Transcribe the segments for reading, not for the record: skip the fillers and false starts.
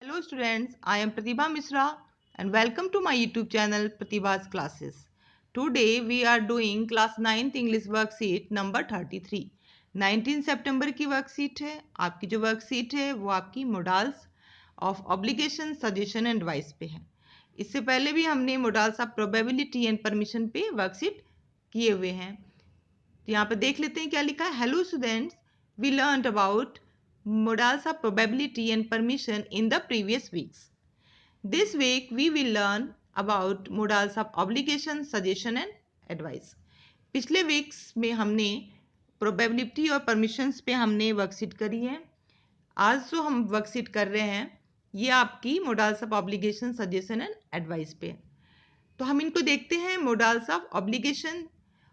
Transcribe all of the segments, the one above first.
Hello students, I am Pratibha Misra and welcome to my YouTube channel Pratibha's Classes. Today we are doing class 9th English worksheet number 33. 19 सितंबर की worksheet है। आपकी जो worksheet है वो आपकी modals of obligation suggestion and advice पे है। इससे पहले भी हमने modals of probability and permission पे वर्कशीट किए हुए हैं। तो यहाँ पे देख लेते हैं क्या लिखा है। Hello students, we learned about modals of probability and permission in the previous weeks. This week we will learn about modals of obligation, suggestion and advice. पिछले वीक्स में हमने प्रोबेबिलिटी और परमिशंस पे हमने वर्कशीट करी है। आज जो हम वर्कशीट कर रहे हैं ये आपकी modals of obligation, suggestion and advice पे है। तो हम इनको देखते हैं। मोडाल्स ऑफ ऑब्लिगेशन,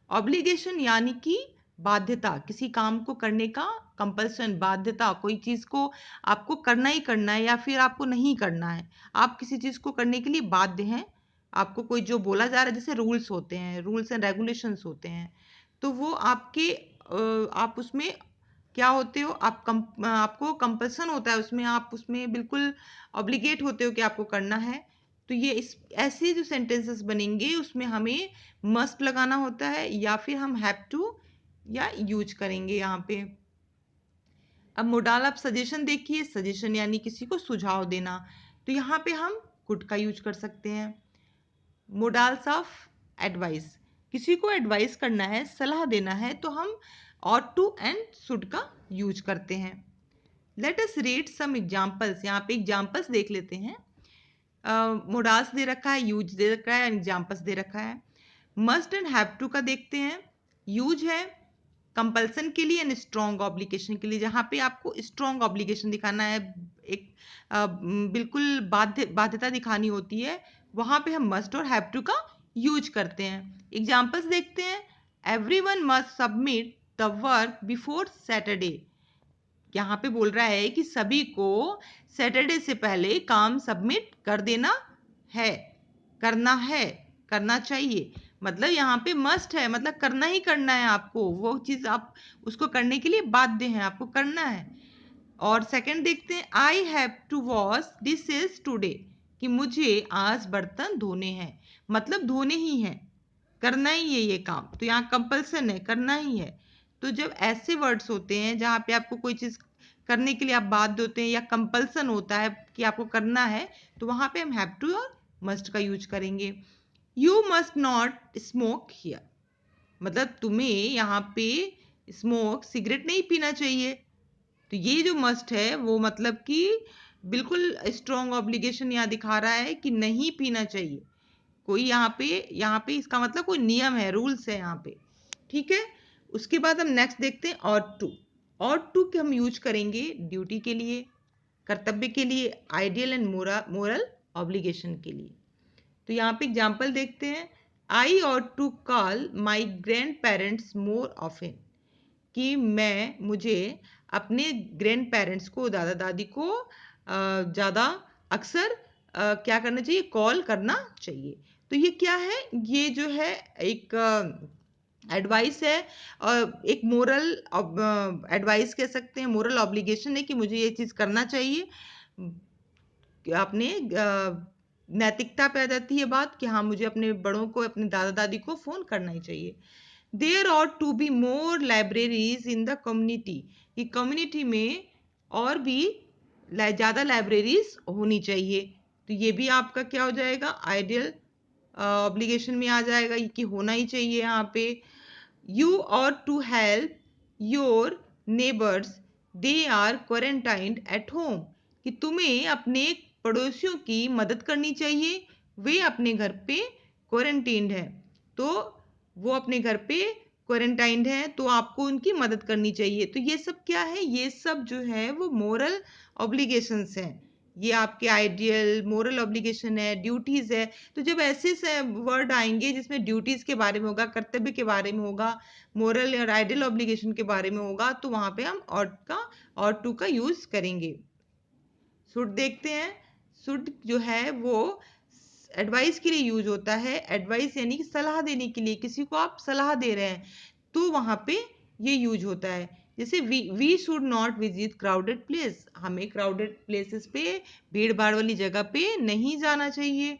ऑब्लिगेशन यानी कि बाध्यता, किसी काम को करने का कंपल्सन, बाध्यता, कोई चीज़ को आपको करना ही करना है या फिर आपको नहीं करना है, आप किसी चीज़ को करने के लिए बाध्य हैं। आपको कोई जो बोला जा रहा है, जैसे रूल्स होते हैं, रूल्स एंड रेगुलेशंस होते हैं, तो वो आपके आप उसमें क्या होते हो, आपको कंपल्सन होता है उसमें, आप उसमें बिल्कुल ऑब्लिगेट होते हो कि आपको करना है। तो ये इस ऐसे जो सेंटेंसेस बनेंगे उसमें हमें मस्ट लगाना होता है या फिर हम हैव टू या यूज करेंगे यहाँ पे। अब मोडाल आप सजेशन देखिए, सजेशन यानी किसी को सुझाव देना, तो यहाँ पे हम कुड का यूज कर सकते हैं। मोडाल्स ऑफ एडवाइस, किसी को एडवाइस करना है, सलाह देना है, तो हम ऑट टू एंड शुड का यूज करते हैं। Let us read some examples, यहाँ पे एग्जाम्पल्स देख लेते हैं। मोडाल्स दे रखा है, यूज दे रखा है, एग्जाम्पल्स दे रखा है। मस्ट एंड हैव टू का देखते हैं। यूज है कंपल्सन के लिए एंड स्ट्रॉन्ग ऑब्लिगेशन के लिए, जहाँ पे आपको स्ट्रॉन्ग ऑब्लिगेशन दिखाना है, एक बिल्कुल बाध्यता दिखानी होती है, वहाँ पे हम मस्ट और हैव टू का यूज करते हैं। एग्जाम्पल्स देखते हैं। Everyone must submit the work before Saturday, यहाँ पे बोल रहा है कि सभी को सैटरडे से पहले काम सबमिट कर देना है, करना चाहिए। मतलब यहाँ पे मस्ट है, मतलब करना ही करना है आपको, वो चीज़ आप उसको करने के लिए बाध्य हैं, आपको करना है। और सेकंड देखते हैं। I have to wash dishes today, कि मुझे आज बर्तन धोने हैं, मतलब धोने ही हैं, करना ही है ये काम, तो यहाँ कंपल्सन है, करना ही है। तो जब ऐसे वर्ड्स होते हैं जहाँ पे आपको कोई चीज़ करने के लिए आप बाध्य होते हैं या कंपल्सन होता है कि आपको करना है, तो वहाँ पे हम हैव टू और मस्ट का यूज करेंगे। You must not smoke here, मतलब तुम्हें यहाँ पे स्मोक, सिगरेट नहीं पीना चाहिए। तो ये जो मस्ट है वो मतलब कि बिल्कुल स्ट्रॉन्ग ऑब्लिगेशन यहाँ दिखा रहा है कि नहीं पीना चाहिए। कोई यहाँ पे इसका मतलब कोई नियम है, रूल्स है यहाँ पे, ठीक है। उसके बाद हम नेक्स्ट देखते हैं ऑट टू। ऑट टू के हम यूज करेंगे ड्यूटी के लिए, कर्तव्य के लिए, आइडियल एंड मोरल ऑब्लिगेशन के लिए। तो यहाँ पे एग्जाम्पल देखते हैं। I ought to call my grandparents more often, कि मुझे अपने ग्रैंड पेरेंट्स को, दादा दादी को ज़्यादा अक्सर क्या करना चाहिए, कॉल करना चाहिए। तो ये क्या है, ये जो है एक एडवाइस है और एक मोरल एडवाइस कह सकते हैं, मोरल ऑब्लिगेशन है कि मुझे ये चीज़ करना चाहिए। अपने नैतिकता पे आ जाती है बात कि हाँ, मुझे अपने बड़ों को, अपने दादा दादी को फ़ोन करना ही चाहिए। There ought to be more libraries in the community, कि कम्युनिटी में और भी ज़्यादा लाइब्रेरीज होनी चाहिए। तो ये भी आपका क्या हो जाएगा, आइडियल ऑब्लिगेशन में आ जाएगा कि होना ही चाहिए यहाँ पे। You ought to help your neighbours, they are quarantined at home, कि तुम्हें अपने पड़ोसियों की मदद करनी चाहिए, वे अपने घर पे क्वारंटीन्ड है, तो वो अपने घर पे क्वारंटाइंड है, तो आपको उनकी मदद करनी चाहिए। तो ये सब क्या है, ये सब जो है वो मोरल ऑब्लिगेशंस हैं। ये आपके आइडियल मोरल ऑब्लिगेशन है, ड्यूटीज़ है। तो जब ऐसे वर्ड आएंगे जिसमें ड्यूटीज़ के बारे में होगा, कर्तव्य के बारे में होगा, मोरल और आइडियल ऑब्लिगेशन के बारे में होगा, तो वहाँ पे हम और टू का यूज़ करेंगे। शुड देखते हैं। शुड जो है वो एडवाइस के लिए यूज होता है। एडवाइस यानी कि सलाह देने के लिए, किसी को आप सलाह दे रहे हैं तो वहाँ पे ये यूज होता है। जैसे we should not visit crowded place, हमें क्राउडेड प्लेसेस पे, भीड़ भाड़ वाली जगह पे नहीं जाना चाहिए।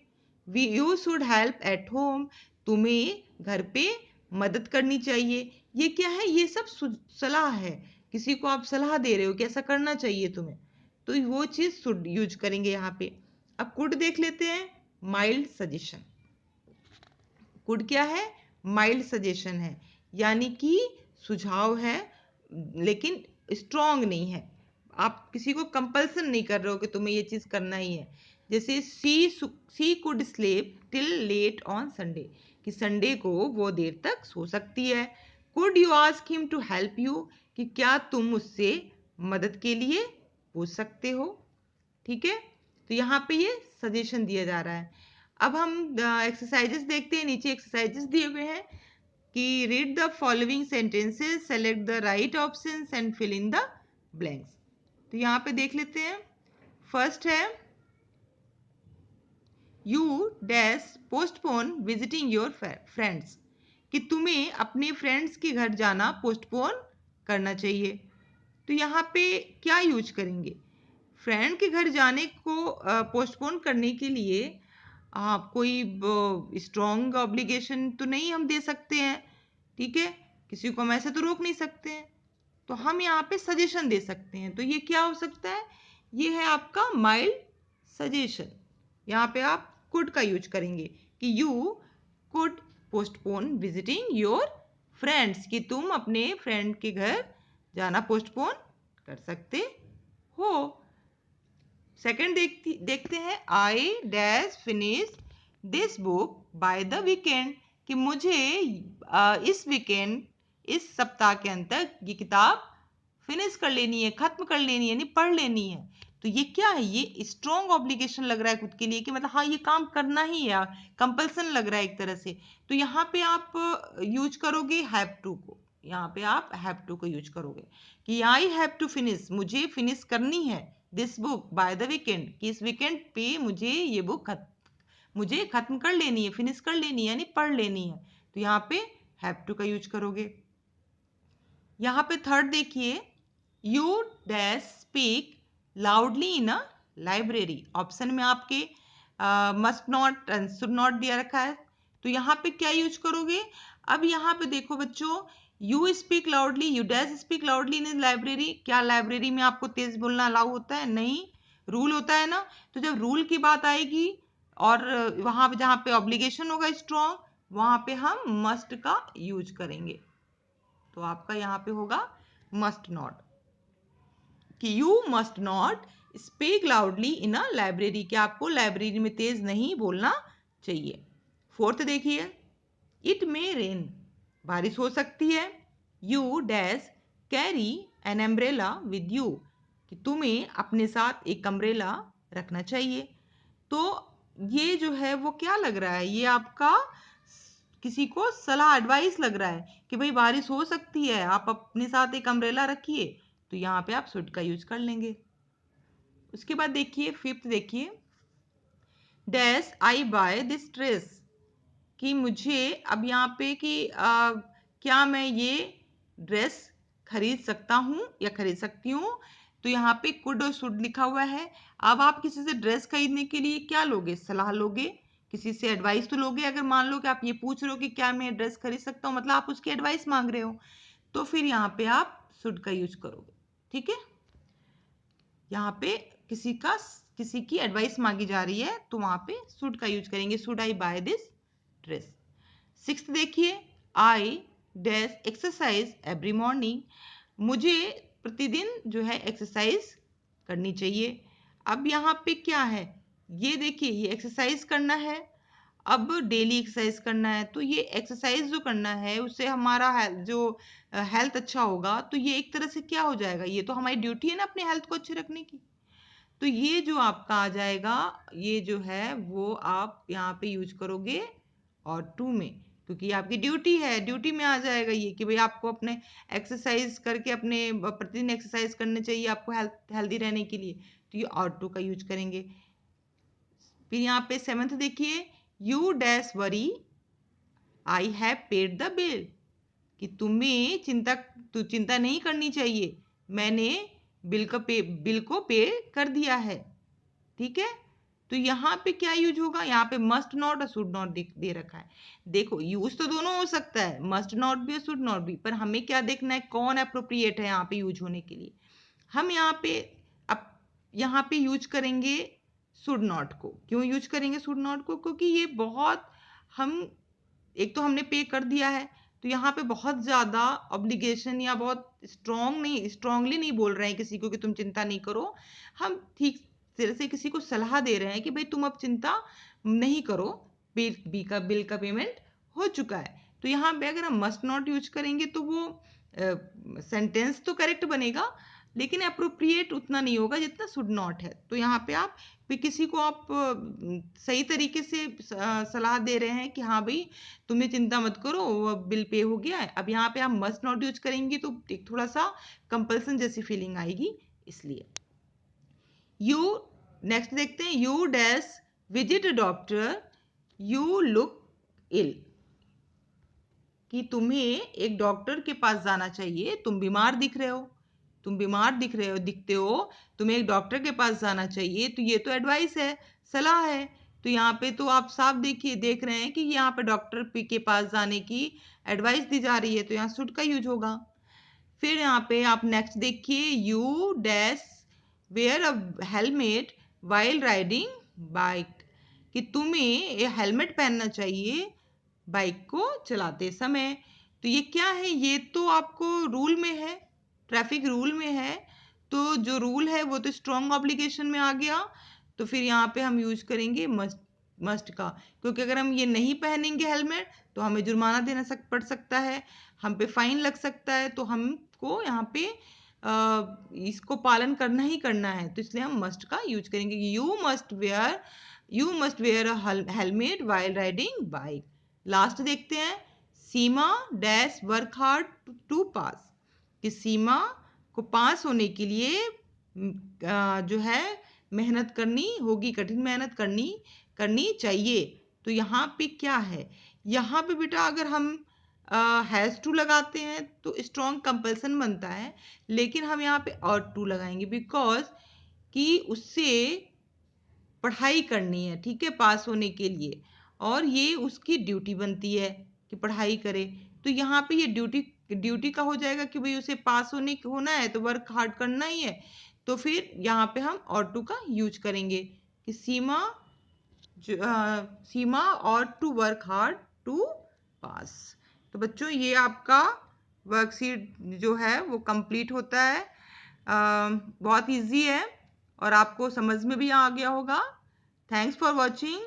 You should help at home, तुम्हें घर पे मदद करनी चाहिए। ये क्या है, ये सब सलाह है, किसी को आप सलाह दे रहे हो कि ऐसा करना चाहिए तुम्हें, तो वो चीज शुड यूज करेंगे यहाँ पे। अब कुड देख लेते हैं, माइल्ड सजेशन। कुड क्या है, माइल्ड सजेशन है, यानी कि सुझाव है लेकिन स्ट्रॉन्ग नहीं है, आप किसी को कंपल्सन नहीं कर रहे हो कि तुम्हें ये चीज करना ही है। जैसे she could sleep till late on Sunday, कि संडे को वो देर तक सो सकती है। Could you ask him to help you, कि क्या तुम उससे मदद के लिए पूछ सकते हो। ठीक है, तो यहाँ पे ये सजेशन दिया जा रहा है। अब हम एक्सरसाइजेस देखते हैं, नीचे एक्सरसाइजेस दिए हुए हैं कि read the following sentences, select the right options and fill in the blanks. तो यहाँ पे देख लेते हैं, फर्स्ट है you dash postpone visiting your friends, कि तुम्हें अपने फ्रेंड्स के घर जाना पोस्टपोन करना चाहिए। तो यहाँ पे क्या यूज करेंगे, फ्रेंड के घर जाने को पोस्टपोन करने के लिए कोई स्ट्रॉन्ग ऑब्लिगेशन तो नहीं हम दे सकते हैं, ठीक है, किसी को हम ऐसे तो रोक नहीं सकते हैं, तो हम यहाँ पे सजेशन दे सकते हैं। तो ये क्या हो सकता है, ये है आपका माइल्ड सजेशन। यहाँ पे आप कुड का यूज करेंगे कि you could postpone visiting your friends, कि तुम अपने फ्रेंड के घर जाना पोस्टपोन कर सकते हो। सेकंड देखते हैं, I dash finish this book by the weekend, कि मुझे इस वीकेंड, इस सप्ताह के अंत तक ये किताब फिनिश कर लेनी है, खत्म कर लेनी है, यानी पढ़ लेनी है। तो ये क्या है, ये स्ट्रॉन्ग ऑब्लिगेशन लग रहा है खुद के लिए, कि मतलब हाँ ये काम करना ही है, कंपल्सन लग रहा है एक तरह से। तो यहाँ पे आप यूज करोगे हैव टू को, यहाँ पे आप हैव टू को यूज करोगे कि आई हैव टू फिनिश, मुझे फिनिश करनी है this book by the weekend, कि इस वीकेंड पे मुझे ये बुक मुझे खत्म कर लेनी है, फिनिश कर लेनी है, यानी पढ़ लेनी है। तो यहाँ पे हैव टू का यूज करोगे। यहाँ पे थर्ड देखिए, you dash speak loudly in a library, option में आपके must not and should not दिया रखा है, तो यहाँ पे क्या यूज करोगे। अब यहाँ पे देखो बच्चों, you speak loudly, you dash speak loudly in library, क्या लाइब्रेरी में आपको तेज बोलना अलाउ होता है, नहीं, रूल होता है ना। तो जब रूल की बात आएगी और वहां पे जहाँ पे ऑब्लिगेशन होगा स्ट्रॉन्ग, वहां पे हम मस्ट का यूज करेंगे। तो आपका यहाँ पे होगा मस्ट नॉट, कि you must not speak loudly in a library, कि आपको लाइब्रेरी में तेज नहीं बोलना चाहिए। फोर्थ देखिए, इट मे रेन, बारिश हो सकती है। You dash carry an umbrella with you, कि तुम्हें अपने साथ एक अम्ब्रेला रखना चाहिए। तो ये जो है वो क्या लग रहा है, ये आपका किसी को सलाह एडवाइस लग रहा है कि भाई बारिश हो सकती है, आप अपने साथ एक अम्ब्रेला रखिए। तो यहाँ पे आप शुड का यूज कर लेंगे। उसके बाद देखिए फिफ्थ देखिए, dash I buy this dress, कि मुझे अब यहाँ पे कि क्या मैं ये ड्रेस खरीद सकता हूँ या खरीद सकती हूँ। तो यहाँ पे कुड और शुड लिखा हुआ है। अब आप किसी से ड्रेस खरीदने के लिए क्या लोगे, सलाह लोगे, किसी से एडवाइस तो लोगे। अगर मान लो कि आप ये पूछ रहे हो कि क्या मैं ड्रेस खरीद सकता हूँ, मतलब आप उसकी एडवाइस मांग रहे हो, तो फिर यहाँ पे आप शुड का यूज करोगे। ठीक है, यहाँ पे किसी की एडवाइस मांगी जा रही है, तो वहां पे शुड का यूज करेंगे, should I buy this dress. Sixth देखिए, I dash exercise every morning, मुझे प्रतिदिन जो है एक्सरसाइज करनी चाहिए। अब यहाँ पे क्या है, ये देखिए ये एक्सरसाइज करना है, अब डेली एक्सरसाइज करना है, तो ये एक्सरसाइज जो करना है उससे हमारा जो हेल्थ अच्छा होगा, तो ये एक तरह से क्या हो जाएगा, ये तो हमारी ड्यूटी है ना अपने हेल्थ को अच्छे रखने की। तो ये जो आपका आ जाएगा, ये जो है वो आप यहाँ पे यूज करोगे और टू में, क्योंकि आपकी ड्यूटी है, ड्यूटी में आ जाएगा ये कि भाई आपको अपने एक्सरसाइज करके अपने प्रतिदिन एक्सरसाइज करने चाहिए आपको हेल्दी रहने के लिए, तो ये और टू का यूज करेंगे। फिर यहाँ पे सेवंथ देखिए, you dash worry I have paid the bill, कि तुम्हें चिंता नहीं करनी चाहिए, मैंने बिल को पे कर दिया है। ठीक है, तो यहाँ पे क्या यूज होगा, यहाँ पे मस्ट नॉट और शुड नॉट दे रखा है। देखो यूज तो दोनों हो सकता है, मस्ट नॉट भी और शुड नॉट भी, पर हमें क्या देखना है, कौन अप्रोप्रिएट है यहाँ पे यूज होने के लिए। हम यहाँ पे अब यहाँ पे यूज करेंगे शुड नॉट को। क्यों यूज करेंगे शुड नॉट को, क्योंकि ये बहुत, हम एक तो हमने पे कर दिया है, तो यहाँ पे बहुत ज़्यादा ऑब्लिगेशन या बहुत स्ट्रांगली नहीं बोल रहे हैं किसी को कि तुम चिंता नहीं करो। हम ठीक तरह से किसी को सलाह दे रहे हैं कि भाई तुम अब चिंता नहीं करो, बिल का पेमेंट हो चुका है। तो यहाँ पे अगर हम मस्ट नॉट यूज करेंगे तो वो सेंटेंस तो करेक्ट बनेगा, लेकिन अप्रोप्रिएट उतना नहीं होगा जितना शुड नॉट है। तो यहाँ पे आप भी किसी को आप सही तरीके से सलाह दे रहे हैं कि हाँ भाई तुम्हें चिंता मत करो, वो बिल पे हो गया है। अब यहाँ पे आप मस्ट नॉट यूज करेंगे तो एक थोड़ा सा कंपल्सन जैसी फीलिंग आएगी, इसलिए। यू नेक्स्ट देखते हैं, you dash visit doctor, you look ill, कि तुम्हें एक डॉक्टर के पास जाना चाहिए, तुम बीमार दिख रहे हो, दिखते हो, तुम्हें एक डॉक्टर के पास जाना चाहिए। तो ये तो एडवाइस है, सलाह है। तो यहाँ पे तो आप साफ देख रहे हैं कि यहाँ पे डॉक्टर के पास जाने की एडवाइस दी जा रही है, तो यहाँ शुड का यूज होगा। फिर यहाँ पे आप नेक्स्ट देखिए, you dash wear a helmet while riding bike, कि तुम्हें ये हेलमेट पहनना चाहिए बाइक को चलाते समय। तो ये क्या है, ये तो आपको रूल में है, ट्रैफिक रूल में है। तो जो रूल है वो तो स्ट्रॉन्ग ऑब्लिगेशन में आ गया, तो फिर यहाँ पे हम यूज करेंगे मस्ट का, क्योंकि अगर हम ये नहीं पहनेंगे हेलमेट तो हमें जुर्माना पड़ सकता है, हम पे फाइन लग सकता है। तो हमको यहाँ पे इसको पालन करना ही करना है, तो इसलिए हम मस्ट का यूज करेंगे। You must where a helmet while riding bike. Last देखते हैं, सीमा डैश वर्क हार्ड टू पास, कि सीमा को पास होने के लिए जो है मेहनत करनी होगी, कठिन मेहनत करनी चाहिए। तो यहाँ पे क्या है, यहाँ पे बेटा अगर हम हैज़ टू लगाते हैं तो स्ट्रॉन्ग कंपल्सन बनता है, लेकिन हम यहाँ पे और टू लगाएंगे बिकॉज कि उससे पढ़ाई करनी है, ठीक है, पास होने के लिए, और ये उसकी ड्यूटी बनती है कि पढ़ाई करे। तो यहाँ पे ये ड्यूटी का हो जाएगा कि भाई उसे पास होना है तो वर्क हार्ड करना ही है। तो फिर यहाँ पे हम और टू का यूज करेंगे कि सीमा और टू वर्क हार्ड टू पास। तो बच्चों ये आपका वर्कशीट जो है वो कंप्लीट होता है। बहुत इजी है और आपको समझ में भी आ गया होगा। Thanks for watching.